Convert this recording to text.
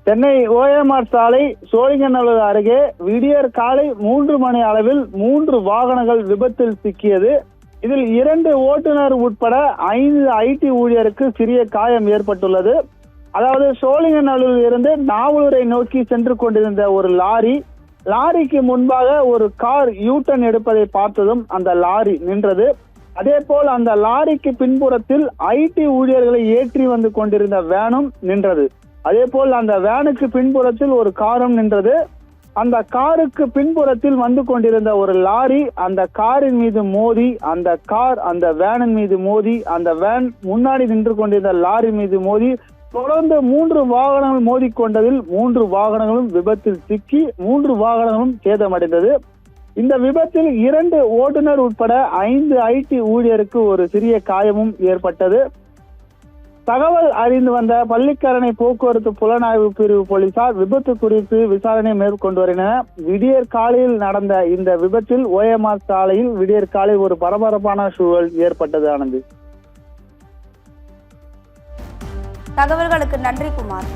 Chennai OMR சாலை சோழிங்கநல்லூர் அருகே விடியற் காலை 3 மணி அளவில் 3 வாகனங்கள் விபத்தில் சிக்கியது. இதில் 2 ஓட்டுநர் உட்பட 5 ஐடி ஊழியருக்கு சிறிய காயம் ஏற்பட்டுள்ளது. அதாவது சோழிங்கநல்லூரில் இருந்து நாவலூரை நோக்கி சென்று கொண்டிருந்த ஒரு லாரிக்கு முன்பாக ஒரு கார் யூட்டன் எடுப்பதை பார்த்ததும் அந்த லாரி நின்றது. அதே போல் அந்த லாரிக்கு பின்புறத்தில் ஐடி ஊழியர்களை ஏற்றி வந்து கொண்டிருந்த வேனும் நின்றது. அதே போல் அந்த வேனுக்கு பின்புறத்தில் ஒரு காரும் நின்றது. அந்த காருக்கு பின்புறத்தில் வந்து கொண்டிருந்த ஒரு லாரி அந்த காரின் மீது மோதி, அந்த கார் அந்த வேனின் மீது மோதி, அந்த வேன் முன்னாடி நின்று கொண்டிருந்த லாரி மீது மோதி, தொடர்ந்து 3 வாகனங்கள் மோதிக்கொண்டதில் 3 வாகனங்களும் விபத்தில் சிக்கி 3 வாகனங்களும் சேதமடைந்தது. இந்த விபத்தில் 2 ஓட்டுநர் உட்பட 5 ஐடி ஊழியருக்கு ஒரு சிறிய காயமும் ஏற்பட்டது. தகவல் அறிந்து வந்த பள்ளிக்கரணை போக்குவரத்து புலனாய்வு பிரிவு போலீசார் விபத்து குறித்து விசாரணை மேற்கொண்டு வருகின்றனர். விடியற் காலையில் நடந்த இந்த விபத்தில் ஓஎம்ஆர் சாலையில் விடியற் காலை ஒரு பரபரப்பான சூழல் ஏற்பட்டது. ஆனந்தி, தகவல்களுக்கு நன்றி குமார்.